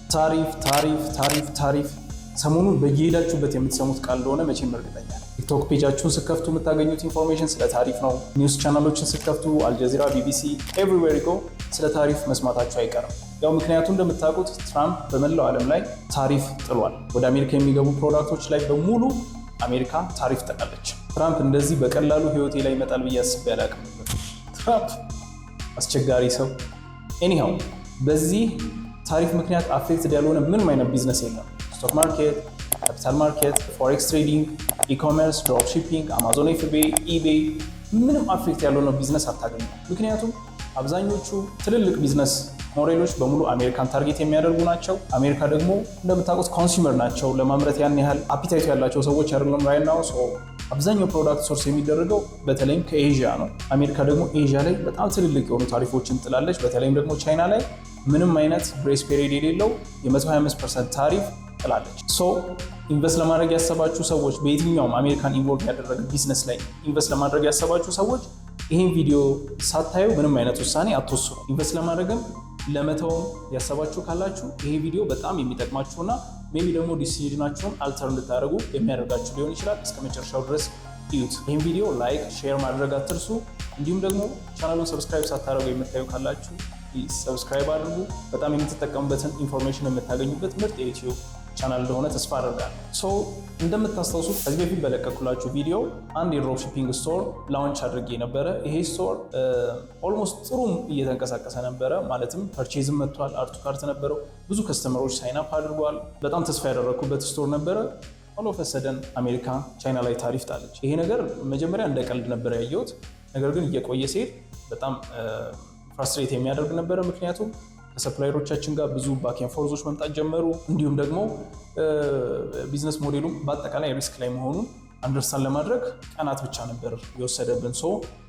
ታሪፍ ታሪፍ ታሪፍ ታሪፍ ሰሞኑን በየሄዳችሁበት የምትሰሙት ቃል እንደሆነ መቼም እርግጠኛ ነኝ። ቲክቶክ ፔጃችሁን ስትከፍቱ የምታገኙት ኢንፎርሜሽን ስለ ታሪፍ ነው። ኒውስ ቻናሎችን ስትከፍቱ አልጀዚራ፣ ቢቢሲ ኤቭሪዌር ጎ ስለ ታሪፍ መስማታችሁ አይቀርም። ያው ምክንያቱም እንደምታውቁት ትራምፕ በመላው ዓለም ላይ ታሪፍ ጥሏል። ወደ አሜሪካ የሚገቡ ፕሮዳክቶች ላይ በሙሉ አሜሪካ ታሪፍ ጥላለች። ትራምፕ እንደዚህ በቀላሉ ህይወቴ ላይ ይመጣል ብዬ አስቤ አላውቅም ነበር። ትራምፕ አስቸጋሪ ሰው። ኤኒሃው በዚህ ታሪፍ ምክንያት አፌክትድ ያልሆነ ምንም አይነት ቢዝነስ የለም። ስቶክ ማርኬት፣ ካፒታል ማርኬት፣ ፎሬክስ ትሬዲንግ፣ ኢኮሜርስ፣ ድሮፕ ሺፒንግ፣ አማዞን ኤፍቤይ፣ ኢቤይ ምንም አፌክት ያልሆነ ቢዝነስ አታገኙም። ምክንያቱም አብዛኞቹ ትልልቅ ቢዝነስ ሞዴሎች በሙሉ አሜሪካን ታርጌት የሚያደርጉ ናቸው። አሜሪካ ደግሞ እንደምታውቁት ኮንሱመር ናቸው። ለማምረት ያን ያህል አፒታይቱ ያላቸው ሰዎች አይደለም ራይት ናው። አብዛኛው ፕሮዳክት ሶርስ የሚደረገው በተለይም ከኤዥያ ነው። አሜሪካ ደግሞ ኤዥያ ላይ በጣም ትልልቅ የሆኑ ታሪፎችን ጥላለች። በተለይም ደግሞ ቻይና ላይ ምንም አይነት ግሬስ ፔሪድ የሌለው የ125% ታሪፍ ጥላለች። ኢንቨስት ለማድረግ ያሰባችሁ ሰዎች፣ በየትኛውም አሜሪካን ኢንቮልቭ ያደረገ ቢዝነስ ላይ ኢንቨስት ለማድረግ ያሰባችሁ ሰዎች ይህን ቪዲዮ ሳታዩ ምንም አይነት ውሳኔ አትወስኑ። ኢንቨስት ለማድረግም ለመተውም ያሰባችሁ ካላችሁ ይሄ ቪዲዮ በጣም የሚጠቅማችሁና ሜቢ ደግሞ ዲሲዥናችሁን አልተር እንድታደርጉ የሚያደርጋችሁ ሊሆን ይችላል። እስከ መጨረሻው ድረስ እዩት። ይህን ቪዲዮ ላይክ፣ ሼር ማድረግ አትርሱ። እንዲሁም ደግሞ ቻናሉን ሰብስክራይብ ሳታደርጉ የምታዩ ካላችሁ ሰብስክራይብ አድርጉ። በጣም የምትጠቀሙበትን ኢንፎርሜሽን የምታገኙበት ምርጥ የዩቲዩብ ቻናል እንደሆነ ተስፋ አደርጋለሁ። እንደምታስታውሱት ከዚህ በፊት በለቀኩላችሁ ቪዲዮ አንድ የድሮፕ ሺፒንግ ስቶር ላውንች አድርጌ ነበረ። ይሄ ስቶር ኦልሞስት ጥሩም እየተንቀሳቀሰ ነበረ። ማለትም ፐርቼዝም መጥቷል፣ አርቱ ካርት ነበረው፣ ብዙ ከስተመሮች ሳይን አፕ አድርገዋል። በጣም ተስፋ ያደረግኩበት ስቶር ነበረ። ኦል ኦፍ ሰደን አሜሪካ ቻይና ላይ ታሪፍ ጣለች። ይሄ ነገር መጀመሪያ እንደ ቀልድ ነበር ያየሁት። ነገር ግን እየቆየ ሲሄድ በጣም ፍራስትሬት የሚያደርግ ነበረ። ምክንያቱም ከሰፕላየሮቻችን ጋር ብዙ ባክን ፎርዞች መምጣት ጀመሩ። እንዲሁም ደግሞ ቢዝነስ ሞዴሉም በአጠቃላይ ሪስክ ላይ መሆኑን አንደርስታንድ ለማድረግ ቀናት ብቻ ነበር የወሰደብን።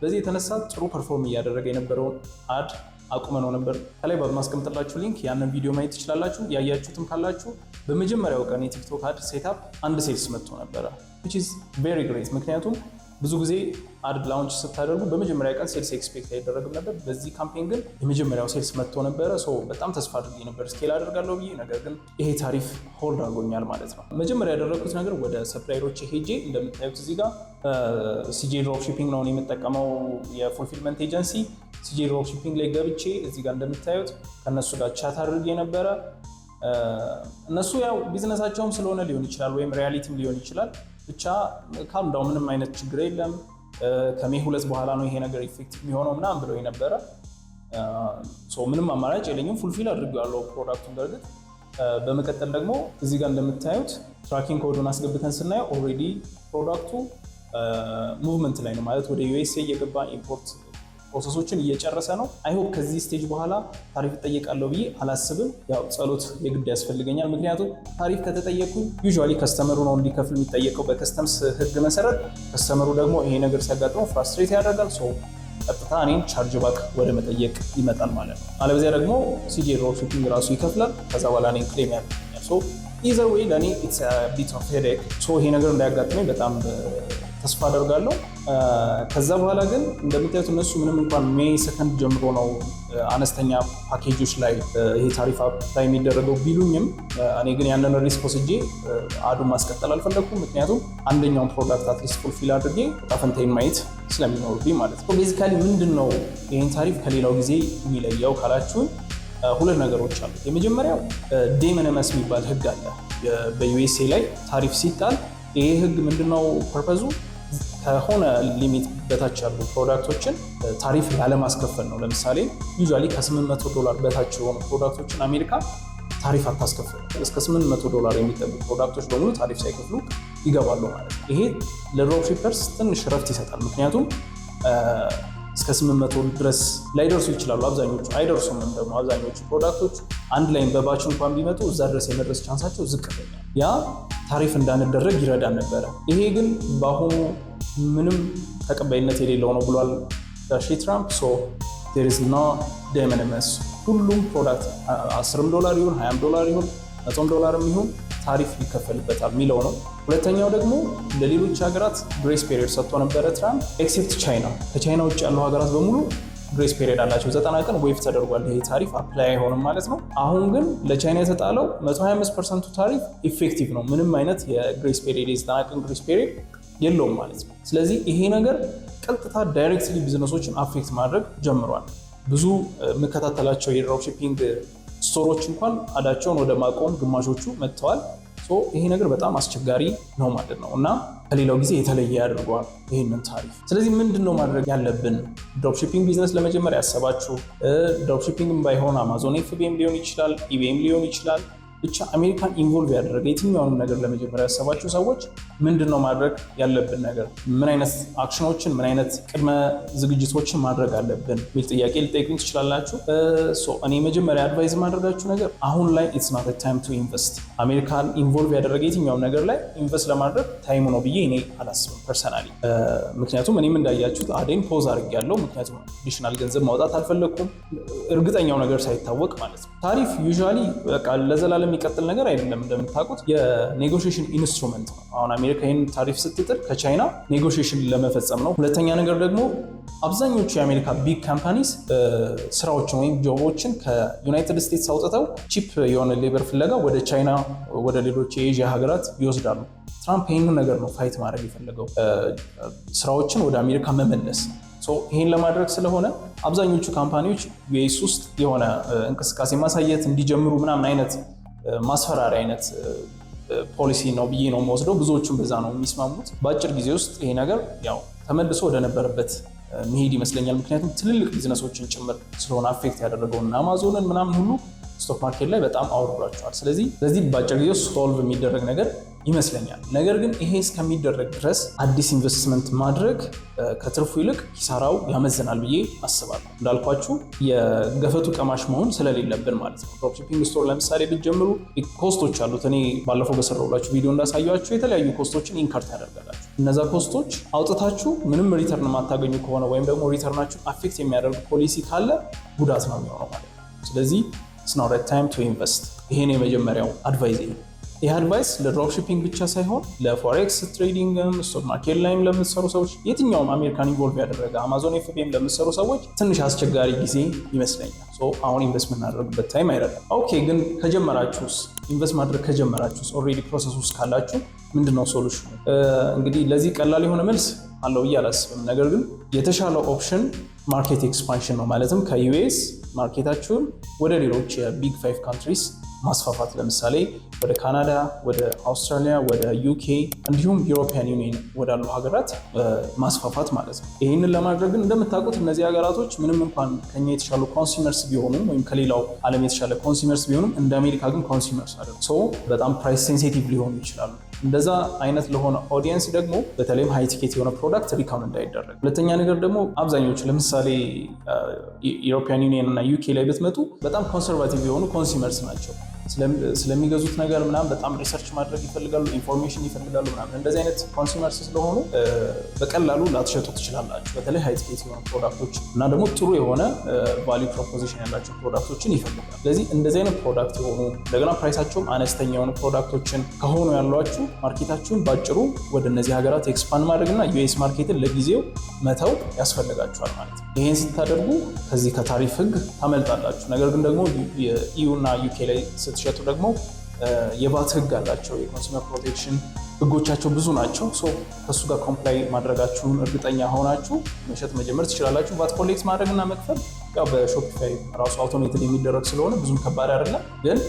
በዚህ የተነሳ ጥሩ ፐርፎርም እያደረገ የነበረውን አድ አቁመነው ነበር። ከላይ በማስቀምጥላችሁ ሊንክ ያንን ቪዲዮ ማየት ትችላላችሁ። ያያችሁትም ካላችሁ በመጀመሪያው ቀን የቲክቶክ አድ ሴታፕ አንድ ሴልስ መጥቶ ነበረ which is very great። ምክንያቱም ብዙ ጊዜ አድ ላውንች ስታደርጉ በመጀመሪያ ቀን ሴልስ ኤክስፔክት አይደረግም ነበር። በዚህ ካምፔን ግን የመጀመሪያው ሴልስ መጥቶ ነበረ። በጣም ተስፋ አድርጌ ነበር ስኬል አደርጋለሁ ብዬ፣ ነገር ግን ይሄ ታሪፍ ሆልድ አድርጎኛል ማለት ነው። መጀመሪያ ያደረግኩት ነገር ወደ ሰፕላየሮች ሄጄ፣ እንደምታዩት እዚህ ጋር ሲጄ ድሮፕ ሺፒንግ ነው የምጠቀመው የፉልፊልመንት ኤጀንሲ። ሲጄ ድሮፕ ሺፒንግ ላይ ገብቼ እዚህ ጋር እንደምታዩት ከእነሱ ጋር ቻት አድርጌ ነበረ። እነሱ ያው ቢዝነሳቸውም ስለሆነ ሊሆን ይችላል ወይም ሪያሊቲም ሊሆን ይችላል ብቻ ካልዳው ምንም አይነት ችግር የለም ከሜይ 2 በኋላ ነው ይሄ ነገር ኢፌክቲቭ የሚሆነው ምናምን ብለው የነበረ። ምንም አማራጭ የለኝም፣ ፉልፊል አድርጌዋለሁ ፕሮዳክቱን። በእርግጥ በመቀጠል ደግሞ እዚህ ጋር እንደምታዩት ትራኪንግ ኮዱን አስገብተን ስናየው ኦልሬዲ ፕሮዳክቱ ሙቭመንት ላይ ነው ማለት ወደ ዩኤስኤ እየገባ ኢምፖርት ፕሮሰሶችን እየጨረሰ ነው። አይሆፕ ከዚህ ስቴጅ በኋላ ታሪፍ እጠየቃለሁ ብዬ አላስብም። ያው ጸሎት የግድ ያስፈልገኛል። ምክንያቱም ታሪፍ ከተጠየቁ ዩዥዋሊ ከስተመሩ ነው እንዲከፍል የሚጠየቀው በከስተምስ ሕግ መሰረት። ከስተመሩ ደግሞ ይሄ ነገር ሲያጋጥመው ፍራስትሬት ያደርጋል። ቀጥታ እኔን ቻርጅ ባክ ወደ መጠየቅ ይመጣል ማለት ነው። አለበዚያ ደግሞ ሲጄ ድሮፕ ሺፒንግ ራሱ ይከፍላል። ከዛ በኋላ እኔን ክሌም ያደርገኛል። ኢዘር ዌይ ለእኔ ኢትስ ቢት ኦፍ ሄዴክ። ይሄ ነገር እንዳያጋጥመኝ በጣም ተስፋ አደርጋለሁ። ከዛ በኋላ ግን እንደምታዩት እነሱ ምንም እንኳን ሜይ 2 ጀምሮ ነው አነስተኛ ፓኬጆች ላይ ይሄ ታሪፍ አፕላይ የሚደረገው ቢሉኝም እኔ ግን ያንን ሪስክ ወስጄ አዱን ማስቀጠል አልፈለግኩም። ምክንያቱም አንደኛውን ፕሮዳክት አትሊስት ፉልፊል አድርጌ ጣፈንታይን ማየት ስለሚኖርብኝ ማለት ነው። ቤዚካሊ ምንድን ነው ይህን ታሪፍ ከሌላው ጊዜ የሚለየው ካላችሁን ሁለት ነገሮች አሉ። የመጀመሪያው ዴ ሚኒመስ የሚባል ህግ አለ በዩኤስኤ ላይ ታሪፍ ሲጣል። ይሄ ህግ ምንድነው ፐርፐዙ? ከሆነ ሊሚት በታች ያሉ ፕሮዳክቶችን ታሪፍ ላለማስከፈል ነው። ለምሳሌ ዩዥዋሊ ከ$800 በታች የሆኑ ፕሮዳክቶችን አሜሪካ ታሪፍ አታስከፍል። እስከ $800 የሚጠጉ ፕሮዳክቶች በሙሉ ታሪፍ ሳይከፍሉ ይገባሉ ማለት ነው። ይሄ ለድሮፕ ሺፐርስ ትንሽ ረፍት ይሰጣል። ምክንያቱም እስከ 800 ድረስ ላይደርሱ ይችላሉ። አብዛኞቹ አይደርሱም። ደግሞ አብዛኞቹ ፕሮዳክቶች አንድ ላይ በባች እንኳን ቢመጡ እዛ ድረስ የመድረስ ቻንሳቸው ዝቅተኛ፣ ያ ታሪፍ እንዳንደረግ ይረዳን ነበረ። ይሄ ግን በአሁኑ ምንም ተቀባይነት የሌለው ነው ብሏል ጋሼ ትራምፕ። there is no de minimis። ሁሉም ፕሮዳክት $10 ይሁን $20 ይሁን $100 ይሁን ታሪፍ ይከፈልበታል የሚለው ነው። ሁለተኛው ደግሞ ለሌሎች ሀገራት ግሬስ ፔሪየድ ሰጥቶ ነበረ ትራምፕ ኤክሴፕት ቻይና። ከቻይና ውጭ ያሉ ሀገራት በሙሉ ግሬስ ፔሪድ አላቸው 90 ቀን ዌይቭ ተደርጓል። ይሄ ታሪፍ አፕላይ አይሆንም ማለት ነው። አሁን ግን ለቻይና የተጣለው 125% ታሪፍ ኢፌክቲቭ ነው። ምንም አይነት የግሬስ ፔሪድ የ90 ቀን ግሬስ ፔሪድ የለውም ማለት ነው። ስለዚህ ይሄ ነገር ቀጥታ ዳይሬክትሊ ቢዝነሶችን አፌክት ማድረግ ጀምሯል። ብዙ የምከታተላቸው የድሮፕ ሺፒንግ ስቶሮች እንኳን አዳቸውን ወደ ማቆም ግማሾቹ መጥተዋል። ይሄ ነገር በጣም አስቸጋሪ ነው ማለት ነው እና ከሌላው ጊዜ የተለየ ያደርገዋል ይህንን ታሪፍ። ስለዚህ ምንድን ነው ማድረግ ያለብን? ድሮፕሺፒንግ ቢዝነስ ለመጀመር ያሰባችሁ፣ ድሮፕሺፒንግም ባይሆን አማዞን ኤፍቢኤም ሊሆን ይችላል፣ ኢቤም ሊሆን ይችላል፣ ብቻ አሜሪካን ኢንቮልቭ ያደረገ የትኛውንም ነገር ለመጀመር ያሰባችሁ ሰዎች ምንድን ነው ማድረግ ያለብን ነገር፣ ምን አይነት አክሽኖችን፣ ምን አይነት ቅድመ ዝግጅቶችን ማድረግ አለብን የሚል ጥያቄ ልጠይቁኝ ትችላላችሁ። እኔ መጀመሪያ አድቫይዝ ማድረጋችሁ ነገር አሁን ላይ ኢትስ ናት ታይም ቱ ኢንቨስት። አሜሪካን ኢንቮልቭ ያደረገ የትኛውም ነገር ላይ ኢንቨስት ለማድረግ ታይሙ ነው ብዬ እኔ አላስብም ፐርሰናሊ። ምክንያቱም እኔም እንዳያችሁት አዴን ፖዝ አድርጌያለሁ። ምክንያቱም አዲሽናል ገንዘብ ማውጣት አልፈለግኩም፣ እርግጠኛው ነገር ሳይታወቅ ማለት ነው። ታሪፍ ዩዥዋሊ በቃ ለዘላለም የሚቀጥል ነገር አይደለም። እንደምታውቁት የኔጎሽዬሽን ኢንስትሩመንት ነው። አሁን አሜሪካ ይህን ታሪፍ ስትጥል ከቻይና ኔጎሽዬሽን ለመፈጸም ነው። ሁለተኛ ነገር ደግሞ አብዛኞቹ የአሜሪካ ቢግ ካምፓኒስ ስራዎችን ወይም ጆቦችን ከዩናይትድ ስቴትስ አውጥተው ቺፕ የሆነ ሌበር ፍለጋ ወደ ቻይና፣ ወደ ሌሎች የኤዥያ ሀገራት ይወስዳሉ። ትራምፕ ይህንን ነገር ነው ፋይት ማድረግ የፈለገው፣ ስራዎችን ወደ አሜሪካ መመለስ። ይህን ለማድረግ ስለሆነ አብዛኞቹ ካምፓኒዎች ዩኤስ ውስጥ የሆነ እንቅስቃሴ ማሳየት እንዲጀምሩ ምናምን አይነት ማስፈራሪያ አይነት ፖሊሲ ነው ብዬ ነው የምወስደው። ብዙዎቹም በዛ ነው የሚስማሙት። በአጭር ጊዜ ውስጥ ይሄ ነገር ያው ተመልሶ ወደነበረበት መሄድ ይመስለኛል። ምክንያቱም ትልልቅ ቢዝነሶችን ጭምር ስለሆነ አፌክት ያደረገውና አማዞንን ምናምን ሁሉ ስቶክ ማርኬት ላይ በጣም አውርዷቸዋል። ስለዚህ በአጭር ጊዜ ሶልቭ የሚደረግ ነገር ይመስለኛል። ነገር ግን ይሄ እስከሚደረግ ድረስ አዲስ ኢንቨስትመንት ማድረግ ከትርፉ ይልቅ ኪሳራው ያመዝናል ብዬ አስባለሁ። እንዳልኳችሁ የገፈቱ ቀማሽ መሆን ስለሌለብን ማለት ነው። ድሮፕሺፒንግ ስቶር ለምሳሌ ብትጀምሩ ኮስቶች አሉት። እኔ ባለፈው በሰራሁላችሁ ቪዲዮ እንዳሳያችሁ የተለያዩ ኮስቶችን ኢንከር ታደርጋላችሁ። እነዛ ኮስቶች አውጥታችሁ ምንም ሪተርን የማታገኙ ከሆነ ወይም ደግሞ ሪተርናችሁ አፌክት የሚያደርግ ፖሊሲ ካለ ጉዳት ነው የሚሆነው ማለት ነው። ስለዚህ it's not a time to invest። ይሄን የመጀመሪያው አድቫይዝ ነው። ይህ አድቫይስ ለድሮፕሺፒንግ ብቻ ሳይሆን ለፎሬክስ ትሬዲንግም፣ ስቶክ ማርኬት ላይም ለምትሰሩ ሰዎች፣ የትኛውም አሜሪካን ኢንቮልቭ ያደረገ አማዞን ኤፍቢኤም ለምትሰሩ ሰዎች ትንሽ አስቸጋሪ ጊዜ ይመስለኛል። አሁን ኢንቨስት የምናደርግበት ታይም አይደለም። ኦኬ፣ ግን ከጀመራችሁስ፣ ኢንቨስት ማድረግ ከጀመራችሁስ፣ ኦልሬዲ ፕሮሰስ ውስጥ ካላችሁ ምንድነው ሶሉሽኑ? እንግዲህ ለዚህ ቀላል የሆነ መልስ አለው ብዬ አላስብም። ነገር ግን የተሻለው ኦፕሽን ማርኬት ኤክስፓንሽን ነው። ማለትም ከዩኤስ ማርኬታችሁን ወደ ሌሎች የቢግ 5 ካንትሪስ ማስፋፋት፣ ለምሳሌ ወደ ካናዳ፣ ወደ አውስትራሊያ፣ ወደ ዩኬ እንዲሁም ዩሮፒያን ዩኒየን ወዳሉ ሀገራት ማስፋፋት ማለት ነው። ይህንን ለማድረግ ግን እንደምታውቁት እነዚህ ሀገራቶች ምንም እንኳን ከኛ የተሻሉ ኮንሱመርስ ቢሆኑም ወይም ከሌላው ዓለም የተሻለ ኮንሱመርስ ቢሆኑም እንደ አሜሪካ ግን ኮንሱመርስ አይደሉም። በጣም ፕራይስ ሴንሲቲቭ ሊሆኑ ይችላሉ። እንደዛ አይነት ለሆነ ኦዲየንስ ደግሞ በተለይም ሃይ ቲኬት የሆነ ፕሮዳክት ሪካመንድ አይደረግ። ሁለተኛ ነገር ደግሞ አብዛኞቹ ለምሳሌ ዩሮፒያን ዩኒየን እና ዩኬ ላይ ብትመጡ በጣም ኮንሰርቫቲቭ የሆኑ ኮንሱመርስ ናቸው። ስለሚገዙት ነገር ምናምን በጣም ሪሰርች ማድረግ ይፈልጋሉ፣ ኢንፎርሜሽን ይፈልጋሉ ምናምን። እንደዚህ አይነት ኮንሱመርስ ስለሆኑ በቀላሉ ላትሸጡ ትችላላችሁ። በተለይ ሃይ ቲኬት የሆኑ ፕሮዳክቶች እና ደግሞ ጥሩ የሆነ ቫልዩ ፕሮፖዚሽን ያላቸው ፕሮዳክቶችን ይፈልጋሉ። ስለዚህ እንደዚህ አይነት ፕሮዳክት የሆኑ እንደገና ፕራይሳቸውም አነስተኛ የሆኑ ፕሮዳክቶችን ከሆኑ ያሏችሁ ማርኬታችሁን ባጭሩ ወደ እነዚህ ሀገራት ኤክስፓንድ ማድረግና ዩኤስ ማርኬትን ለጊዜው መተው ያስፈልጋችኋል ማለት ነው። ይህን ስታደርጉ ከዚህ ከታሪፍ ህግ ታመልጣላችሁ። ነገር ግን ደግሞ የኢዩ እና ዩኬ ላይ ስትሸጡ ደግሞ የቫት ህግ አላቸው። የኮንሱመር ፕሮቴክሽን ህጎቻቸው ብዙ ናቸው። ከእሱ ጋር ኮምፕላይ ማድረጋችሁን እርግጠኛ ሆናችሁ መሸጥ መጀመር ትችላላችሁ። ቫት ኮሌክት ማድረግና መክፈል ያው በሾፒፋይ ራሱ አውቶሜትድ የሚደረግ ስለሆነ ብዙም ከባድ አይደለም። ግን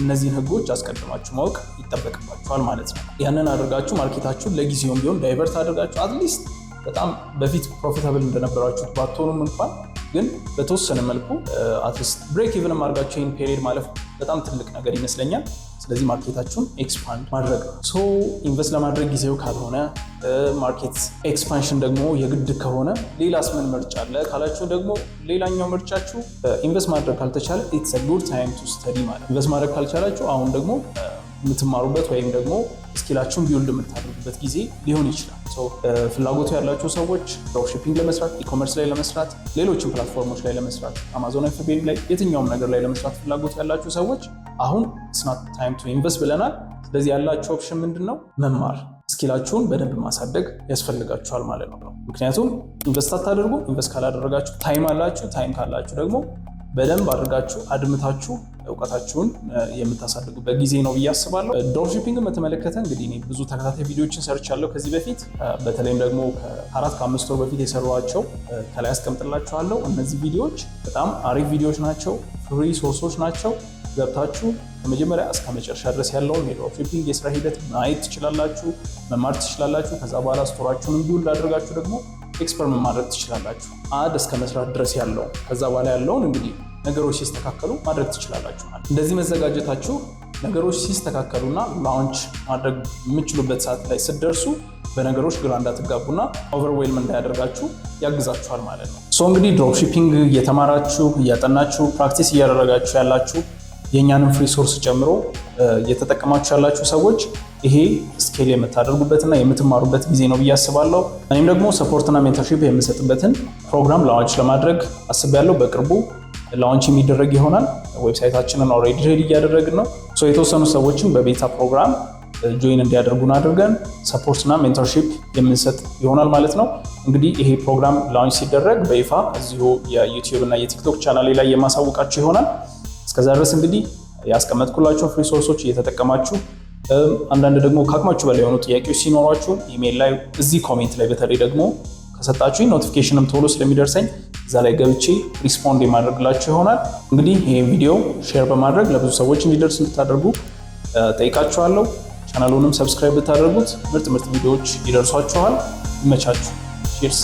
እነዚህን ህጎች አስቀድማችሁ ማወቅ ይጠበቅባችኋል ማለት ነው። ያንን አድርጋችሁ ማርኬታችሁን ለጊዜውም ቢሆን ዳይቨርት አድርጋችሁ አትሊስት በጣም በፊት ፕሮፊታብል እንደነበራችሁት ባትሆኑም እንኳን ግን በተወሰነ መልኩ አትሊስት ብሬክ ኢቭንም አድርጋችሁ ይህን ፔሪድ ማለፍ በጣም ትልቅ ነገር ይመስለኛል። ስለዚህ ማርኬታችሁን ኤክስፓንድ ማድረግ ነው። ኢንቨስት ለማድረግ ጊዜው ካልሆነ ማርኬት ኤክስፓንሽን ደግሞ የግድ ከሆነ ሌላስ ምን ምርጫ አለ ካላችሁ ደግሞ ሌላኛው ምርጫችሁ ኢንቨስት ማድረግ ካልተቻለ ኢትስ አ ጉድ ታይም ቱ ስተዲ ማለት። ኢንቨስት ማድረግ ካልቻላችሁ አሁን ደግሞ የምትማሩበት ወይም ደግሞ ስኪላችሁን ቢውልድ የምታደርጉበት ጊዜ ሊሆን ይችላል። ፍላጎቱ ያላቸው ሰዎች ድሮፕሺፒንግ ለመስራት፣ ኢኮመርስ ላይ ለመስራት፣ ሌሎችም ፕላትፎርሞች ላይ ለመስራት፣ አማዞን ኤፍቢኤም ላይ የትኛውም ነገር ላይ ለመስራት ፍላጎቱ ያላቸው ሰዎች አሁን ኢትስ ናት ታይም ቱ ኢንቨስት ብለናል። ስለዚህ ያላቸው ኦፕሽን ምንድን ነው? መማር። ስኪላችሁን በደንብ ማሳደግ ያስፈልጋችኋል ማለት ነው። ምክንያቱም ኢንቨስት አታደርጉ። ኢንቨስት ካላደረጋችሁ ታይም አላችሁ። ታይም ካላችሁ ደግሞ በደንብ አድርጋችሁ አድምታችሁ እውቀታችሁን የምታሳድጉበት ጊዜ ነው ብዬ አስባለሁ። ድሮፕሺፒንግን በተመለከተ እንግዲህ እኔ ብዙ ተከታታይ ቪዲዮዎችን ሰርቻለሁ ከዚህ በፊት። በተለይም ደግሞ ከ4-5 ወር በፊት የሰሯቸው ከላይ አስቀምጥላችኋለሁ። እነዚህ ቪዲዮዎች በጣም አሪፍ ቪዲዮዎች ናቸው። ፍሪ ሶርሶች ናቸው። ገብታችሁ ከመጀመሪያ እስከ መጨረሻ ድረስ ያለውን የድሮፕሺፒንግ የስራ ሂደት ማየት ትችላላችሁ፣ መማር ትችላላችሁ። ከዛ በኋላ ስቶራችሁን ቢውልድ አድርጋችሁ ደግሞ ኤክስፐሪመንት ማድረግ ትችላላችሁ። አድ እስከ መስራት ድረስ ያለው ከዛ በኋላ ያለውን እንግዲህ ነገሮች ሲስተካከሉ ማድረግ ትችላላችሁ። እንደዚህ መዘጋጀታችሁ ነገሮች ሲስተካከሉና ላውንች ማድረግ የምችሉበት ሰዓት ላይ ስትደርሱ በነገሮች ግራ እንዳትጋቡና ኦቨርዌልም እንዳያደርጋችሁ ያግዛችኋል ማለት ነው። እንግዲህ ድሮፕሺፒንግ እየተማራችሁ እያጠናችሁ ፕራክቲስ እያደረጋችሁ ያላችሁ የእኛንም ፍሪ ሶርስ ጨምሮ እየተጠቀማችሁ ያላችሁ ሰዎች ይሄ ስኬል የምታደርጉበትና የምትማሩበት ጊዜ ነው ብዬ አስባለሁ። እኔም ደግሞ ሰፖርትና ሜንተርሺፕ የምሰጥበትን ፕሮግራም ላውንች ለማድረግ አስቤያለሁ። በቅርቡ ላውንች የሚደረግ ይሆናል። ዌብሳይታችንን ኦልሬዲ ሬዲ እያደረግን ነው። የተወሰኑ ሰዎችን በቤታ ፕሮግራም ጆይን እንዲያደርጉን አድርገን ሰፖርትና ሜንተርሺፕ የምንሰጥ ይሆናል ማለት ነው። እንግዲህ ይሄ ፕሮግራም ላውንች ሲደረግ በይፋ እዚሁ የዩቲዩብ እና የቲክቶክ ቻናሌ ላይ የማሳውቃችሁ ይሆናል። እስከዛ ድረስ እንግዲህ ያስቀመጥኩላችሁ ፍሪ ሶርሶች እየተጠቀማችሁ አንዳንድ ደግሞ ከአቅማችሁ በላይ የሆኑ ጥያቄዎች ሲኖሯችሁ ኢሜል ላይ እዚህ ኮሜንት ላይ በተለይ ደግሞ ከሰጣችሁኝ ኖቲፊኬሽንም ቶሎ ስለሚደርሰኝ እዛ ላይ ገብቼ ሪስፖንድ የማድረግላችሁ ይሆናል። እንግዲህ ይሄ ቪዲዮ ሼር በማድረግ ለብዙ ሰዎች እንዲደርስ እንድታደርጉ ጠይቃችኋለሁ። ቻናሉንም ሰብስክራይብ ብታደርጉት ምርጥ ቪዲዮዎች ይደርሷችኋል። ይመቻችሁ። ቺርስ